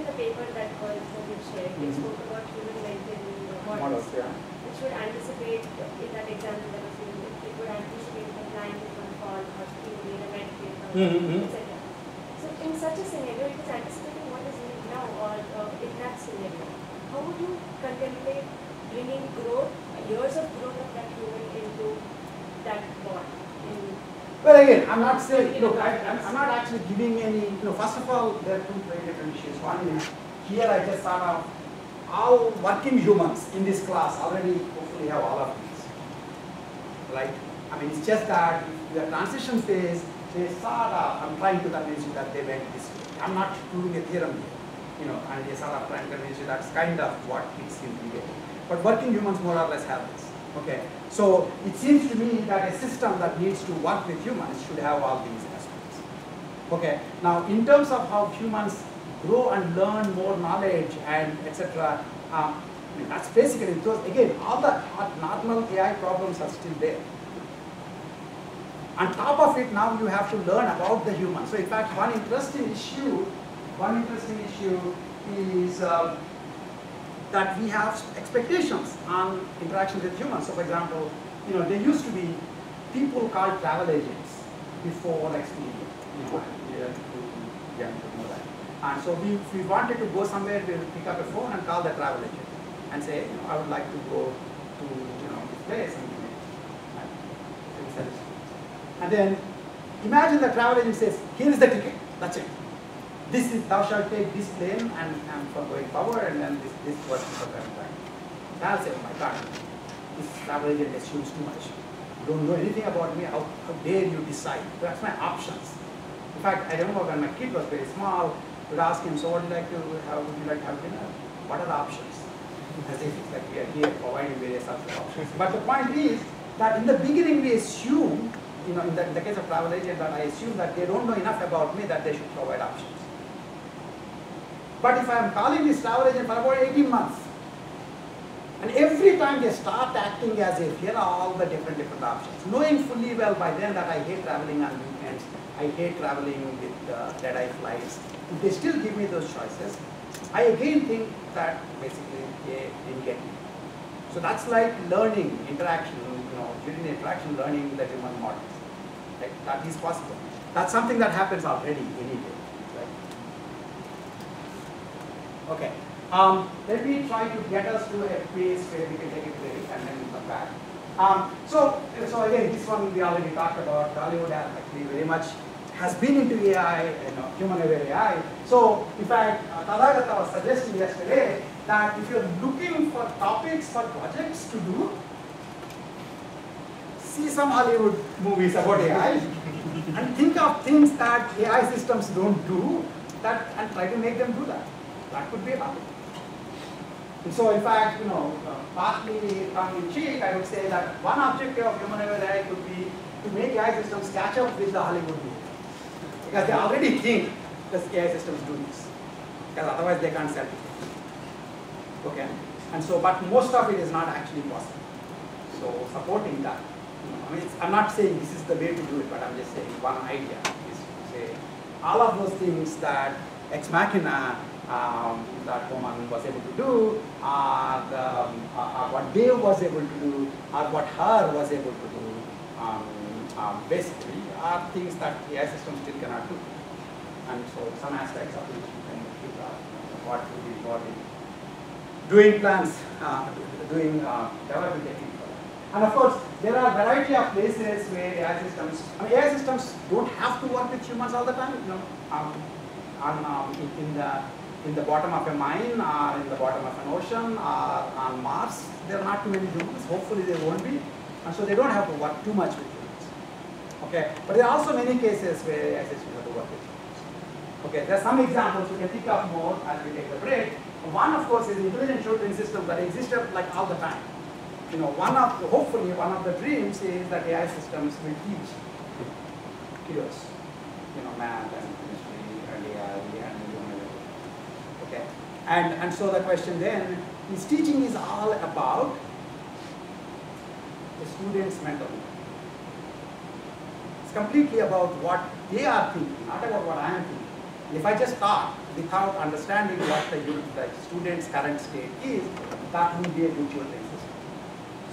in the paper that was shared, they spoke about human mental models. Which would anticipate, in that example that was given, it would anticipate the client is going to fall or he will need a medication, etc. So in such a scenario, it is anticipating what is needed now, or in that scenario, how would you contemplate bringing growth, years of growth of that human into that bot? Well, again, I'm not saying, look, I'm not actually giving any, first of all, there are two very different issues. One is, here I just thought of how working humans in this class already hopefully have all of these, right? I mean, it's just that the transition phase, they sort of, I'm trying to convince you that they went this way. I'm not proving a theorem here, and they sort of trying to convince you that's kind of what it seems to be getting. But working humans more or less have this. Okay, so it seems to me that a system that needs to work with humans should have all these aspects. Okay, now in terms of how humans grow and learn more knowledge and etc., that's basically those. Again, all the normal AI problems are still there. On top of it, now you have to learn about the human. So in fact, one interesting issue is that we have expectations on interactions with humans. So for example, there used to be people called travel agents before Expedia. And so if we wanted to go somewhere, we would pick up a phone and call the travel agent and say, I would like to go to this place. And then imagine the travel agent says, here is the ticket, that's it. This is, thou shalt take this plane and for going forward, and then this was for coming back. I'll say, oh my God, this travel agent assumes too much. You don't know anything about me, how dare you decide? That's my options. In fact, I remember when my kid was very small, I would ask him, so what would you like to have dinner? What are the options? As if it's like we are here providing various other options. But the point is that in the beginning we assume, in the case of travel agent, that I assume that they don't know enough about me that they should provide options. But if I am calling this travel agent for about 18 months, and every time they start acting as if here are all the different options, knowing fully well by then that I hate traveling on weekends, I hate traveling with dead-eye flights, if they still give me those choices, I again think that basically they didn't get me. So that's like learning interaction, during the interaction, learning the human models. Like, that is possible. That's something that happens already anyway. Okay, let me try to get us to a place where we can take a break and then come back. So again, this one we already talked about. Hollywood actually very much has been into AI, human-aware AI. So in fact, Tathagata was suggesting yesterday that if you're looking for topics for projects to do, see some Hollywood movies about AI and think of things that AI systems don't do and try to make them do that. That could be a topic. And so in fact, partly tongue-in-cheek, I would say that one objective of human-aware AI could be to make AI systems catch up with the Hollywood movie. Because they already think that AI systems do this. Because otherwise they can't sell it. Okay? And so, but most of it is not actually possible. So supporting that. I'm not saying this is the way to do it, but I'm just saying one idea is to say all of those things that Ex Machina that Homan was able to do, or what Dave was able to do, or what Her was able to do, basically are things that AI systems still cannot do. And so some aspects of which you can figure out what would be involved in doing plans, doing development techniques. And of course, there are a variety of places where AI systems don't have to work with humans all the time. In the bottom of a mine, or in the bottom of an ocean, or on Mars, there are not too many humans. Hopefully, there won't be, and so they don't have to work too much with humans. Okay, but there are also many cases where AI systems have to work with humans. Okay, there are some examples we can think of more as we take the break. One, of course, is intelligent tutoring system that existed like all the time. Hopefully one of the dreams is that AI systems will teach kids, math and chemistry and AI and human. Okay, and so the question then is, teaching is all about the student's mental health. It's completely about what they are thinking, not about what I am thinking. If I just taught without understanding what the student's current state is, that would be a good tutoring system.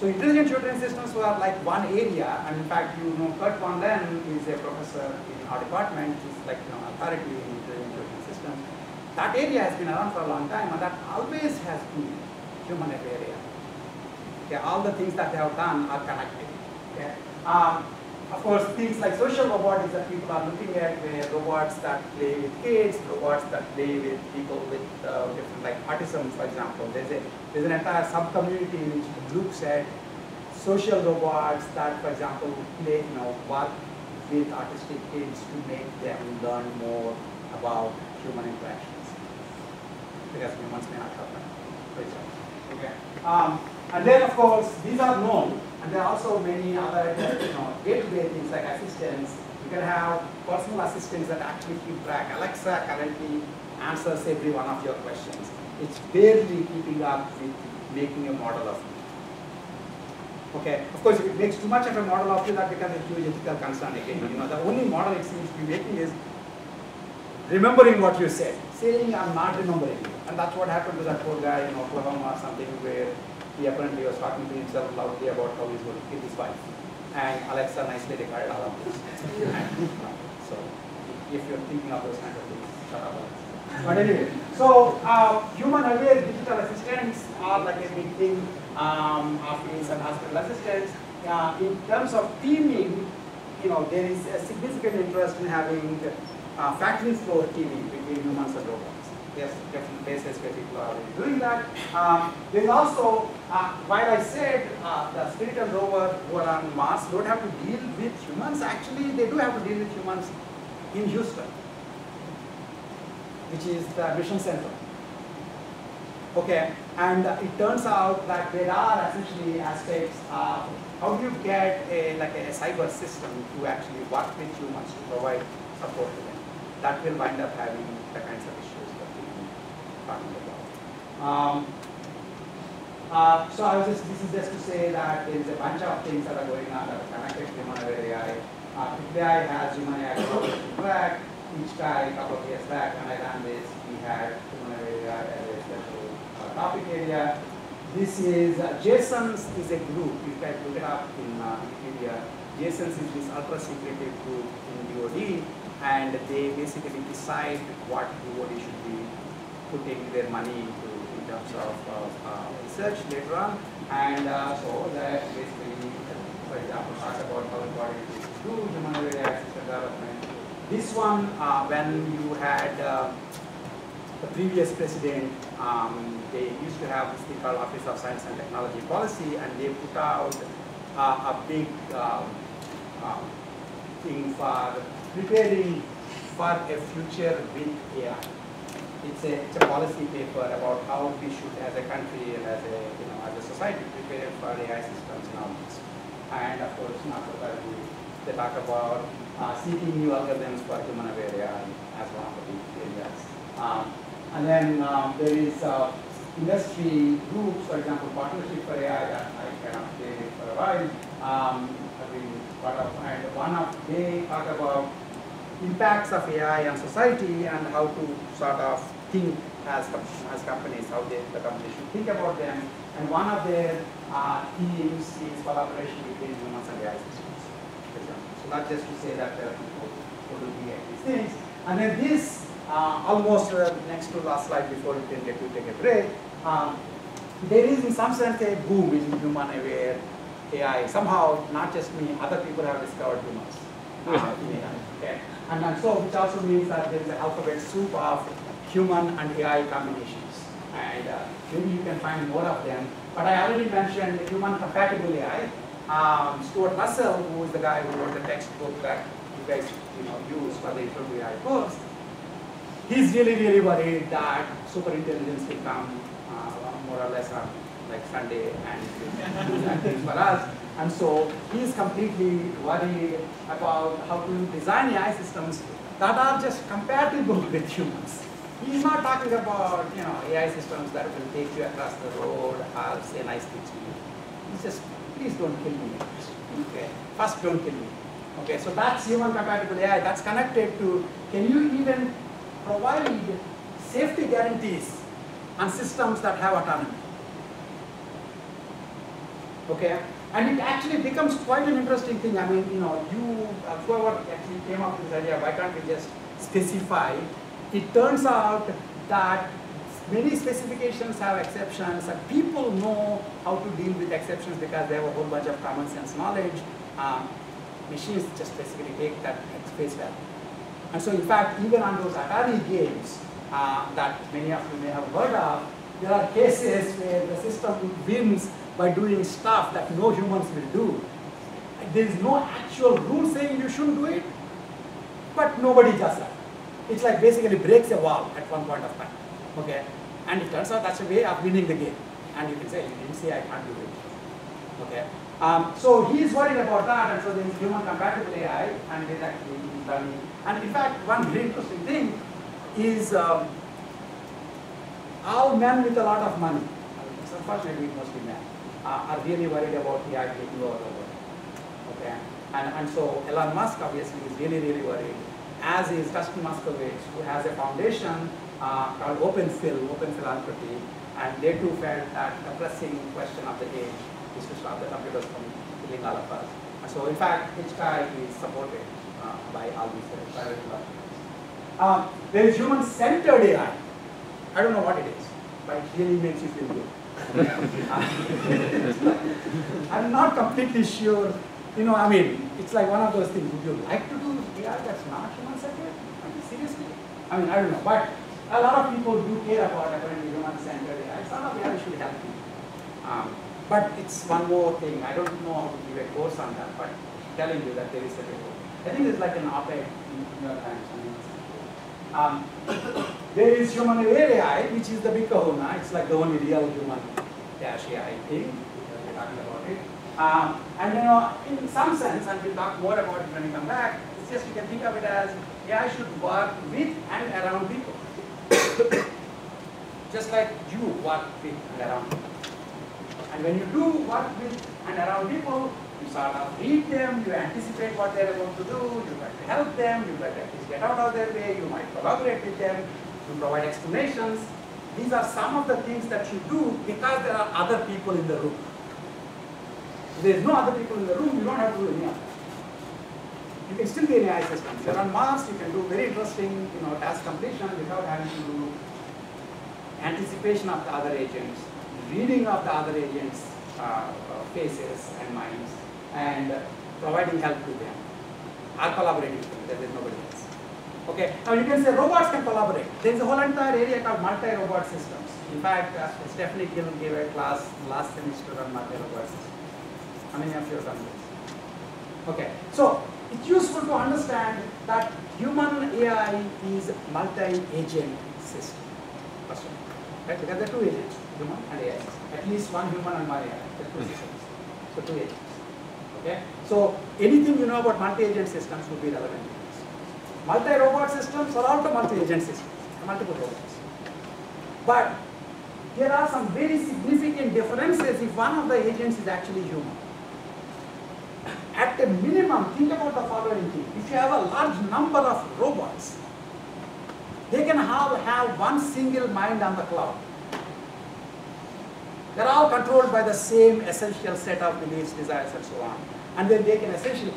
So intelligent tutoring systems were like one area, and in fact, you know, Kurt von Lehn is a professor in our department. He's like, you know, authority in intelligent tutoring systems. That area has been around for a long time, and that always has been human area. Okay, all the things that they have done are connected. Okay. Of course, things like social robotics that people are looking at, where robots that play with kids, robots that play with people with different, like autism, for example. There's an entire sub-community which looks at social robots that, for example, play, you know, work with autistic kids to make them learn more about human interactions, because humans may not have that, for example. Okay. And then, of course, these are known. And there are also many other, you know, day-to-day things like assistants. You can have personal assistants that actually keep track. Alexa currently answers every one of your questions. It's barely keeping up with making a model of you. Okay. Of course, if it makes too much of a model of you, that becomes a huge ethical concern again. You know, the only model it seems to be making is remembering what you said, saying I'm not remembering you. And that's what happened to that poor guy in Oklahoma or something, where he apparently was talking to himself loudly about how he's going to kill his wife. And Alexa nicely recorded all of this. So if you're thinking of those kind of things, shut up. But anyway, so human-aware digital assistants are like a big thing, office and hospital assistants. In terms of teaming, you know, there is a significant interest in having factory floor teaming between humans and robots. There's different places where people are already doing that. There's also, while I said the Spirit and rover who are on Mars don't have to deal with humans, actually they do have to deal with humans in Houston, which is the mission center. Okay, and it turns out that there are essentially aspects of how do you get a cyber system to actually work with humans to provide support to them. That will wind up having the kinds of issues that we've been talking about. So this is just to say that there is a bunch of things that are going on that are connected to human-aware AI. AI has human AI track. Each guy a couple of years back when I ran this, we had human-aware AI as a special topic area. This is JSONs is a group. You can look it up in Wikipedia. JSONs is this ultra-secretive group in DoD, and they basically decide what DoD should be putting their money into in terms of research later on. And so that basically, for example, talks about how important it is to do human-aware AI system development. This one, when you had the previous president, they used to have this thing called Office of Science and Technology Policy, and they put out a big thing for preparing for a future with AI. It's a policy paper about how we should, as a country and as a society, prepare for AI systems and all this. And of course, not surprisingly, they talk about seeking new algorithms for human-aware AI as one of the big areas. And then there is industry groups, for example, Partnership for AI, that I kind of did for a while. I've been part of, and they talk about impacts of AI on society and how to sort of think as companies, how the company should think about them. And one of their themes is collaboration between humans and AI systems, for example. So not just to say that there are people who will be at these things. And then this, almost next to last slide before we can get to take a break, there is in some sense a boom in human-aware AI. Somehow, not just me, other people have discovered humans in AI. Okay? And so, which also means that there is an alphabet soup of human and AI combinations. And maybe you can find more of them. But I already mentioned human compatible AI. Stuart Russell, who is the guy who wrote the textbook that you guys use for the Intro to AI course, he's really worried that superintelligence will come more or less on like Sunday and do that things for us. And so he's completely worried about how to design AI systems that are just compatible with humans. He's not talking about AI systems that will take you across the road or say nice things to you. He's just, please don't kill me. Okay, first don't kill me. Okay, so that's human compatible AI. That's connected to, can you even provide safety guarantees on systems that have autonomy. Okay, and it actually becomes quite an interesting thing. I mean, whoever actually came up with this idea, why can't we just specify? It turns out that many specifications have exceptions, and people know how to deal with exceptions because they have a whole bunch of common sense knowledge. Machines just basically take that at face value. And so, in fact, even on those Atari games that many of you may have heard of, there are cases where the system wins by doing stuff that no humans will do. There is no actual rule saying you shouldn't do it, but nobody does that. It's like basically breaks a wall at one point of time. Okay, and it turns out that's a way of winning the game. And you can say, you didn't say I can't do it. Okay, so he's worried about that, and so there is human compatible AI, and there's actually learning. And in fact, one very interesting thing is all men with a lot of money, unfortunately mostly men, are really worried about AI taking over the world. Okay, and so Elon Musk obviously is really worried, as is Dustin Moskovitz, who has a foundation called Open Philanthropy, and they too felt that the pressing question of the age is to stop the computers from killing all of us. And so in fact, HKI is supported by all these private developers. There is human-centered AI. I don't know what it is, but it really makes you feel good. I'm not completely sure. I mean, it's like one of those things. Would you like to do AI that's not human-centered? I mean, seriously? I mean, I don't know. But a lot of people do care about apparently human-centered AI. Some of AI should help you. But it's one more thing. I don't know how to give a course on that, but telling you that there is a report. I think it's like an op-ed in New York Times. There is human-aware AI, which is the big kahuna. It's like the only real human-AI thing. We're talking about it. And in some sense, and we'll talk more about it when we come back, it's just you can think of it as AI should work with and around people. Just like you work with and around people. And when you do work with and around people, you sort of read them, you anticipate what they're going to do, you try to help them, you try to at least get out of their way, you might collaborate with them, you provide explanations. These are some of the things that you do because there are other people in the room. If there is no other people in the room, you don't have to do any of that. You can still be an AI system. If you're on Mars, you can do very interesting task completion without having to do anticipation of the other agents, reading of the other agents' faces and minds, and providing help to them, or collaborating with them. There is nobody else. Okay. Now you can say robots can collaborate. There is a whole entire area called multi-robot systems. In fact, Stephanie Gill gave a class last semester on multi-robot systems. How many of you have done this? Okay. So it's useful to understand that human AI is multi-agent system. First one. Right? Because there are two agents, human and AI. At least one human and one AI. There are two systems. So two agents. Okay? So anything you know about multi-agent systems would be relevant to this. Multi-robot systems are also multi-agent systems, multiple robots. But there are some very significant differences if one of the agents is actually human. At a minimum, think about the following thing. If you have a large number of robots, they can have one single mind on the cloud. They're all controlled by the same essential set of beliefs, desires, and so on. And then they can essentially,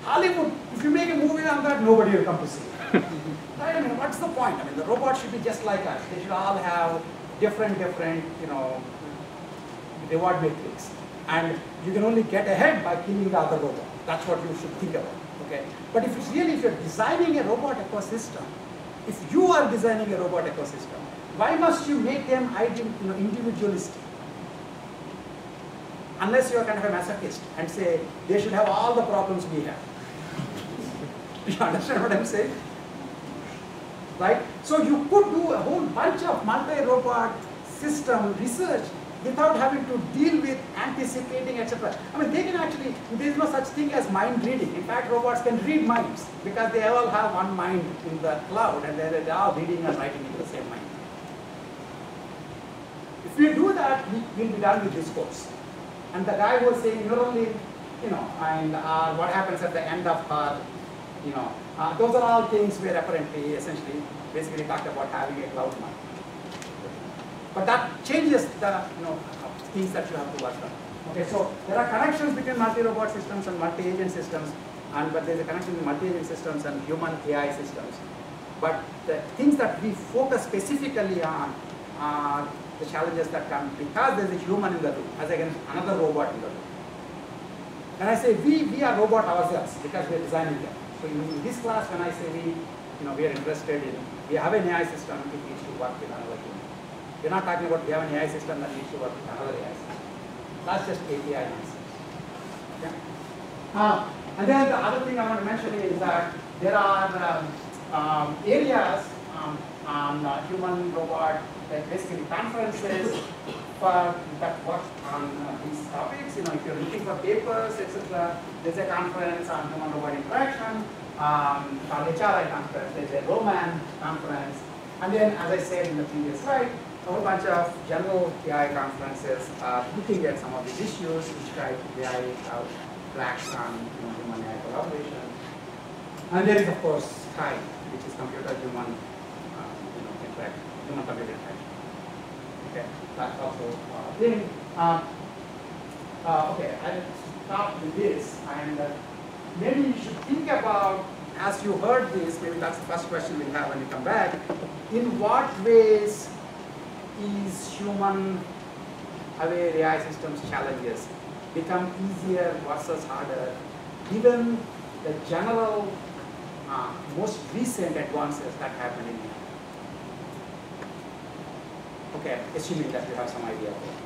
Hollywood, if you make a movie on that, nobody will come to see it. I mean, what's the point? I mean, the robots should be just like us. They should all have different, reward matrix. And you can only get ahead by killing the other robot. That's what you should think about. Okay? But if you're designing a robot ecosystem, if you are designing a robot ecosystem, why must you make them individualistic? Unless you are kind of a masochist and say they should have all the problems we have. You understand what I'm saying? Right? So you could do a whole bunch of multi-robot system research without having to deal with anticipating, etc. I mean, they can actually, there is no such thing as mind reading. In fact, robots can read minds because they all have one mind in the cloud and they're all reading and writing into the same mind. If we do that, we'll be done with this course. And the guy was saying, you're only, and what happens at the end of her, those are all things where apparently, essentially, basically talked about having a cloud map. But that changes the things that you have to work on. Okay, so there are connections between multi-robot systems and multi-agent systems, but there's a connection between multi-agent systems and human AI systems. But the things that we focus specifically on are the challenges that come because there's a human in the loop, as against another robot in the loop. When I say we are robot ourselves because we are designing them. So in this class, when I say we are interested in, we have an AI system, it needs to work with another human. We're not talking about we have an AI system that needs to work with another AI system. That's just API nonsense. Okay? And then the other thing I want to mention is that there are areas on human robot, like basically conferences that work on these topics. If you're looking for papers, etc., there's a conference on human robot interaction, called HRI conference, there's a Roman conference, and then, as I said in the previous slide, a whole bunch of general AI conferences are looking at some of these issues, which try to AI tracks on human AI collaboration. And there is, of course, CHI, which is computer-human interaction, human-computer interaction. Okay, that's also a thing. Okay, I'll stop with this, and maybe you should think about, as you heard this, maybe that's the first question we'll have when we come back, in what ways is human-aware AI systems challenges become easier versus harder, given the general, most recent advances that happen in AI? Okay, assuming that you have some idea of it.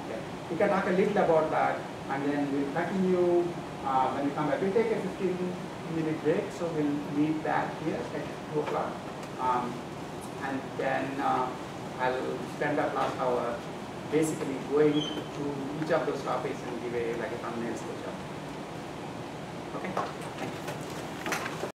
Okay. We can talk a little about that, and then we'll continue when we come back. We'll take a 15-minute break, so we'll meet back here at 2 o'clock. And then I'll spend that last hour basically going through each of those topics and give a thumbnail sketch of it. Okay? Thank you.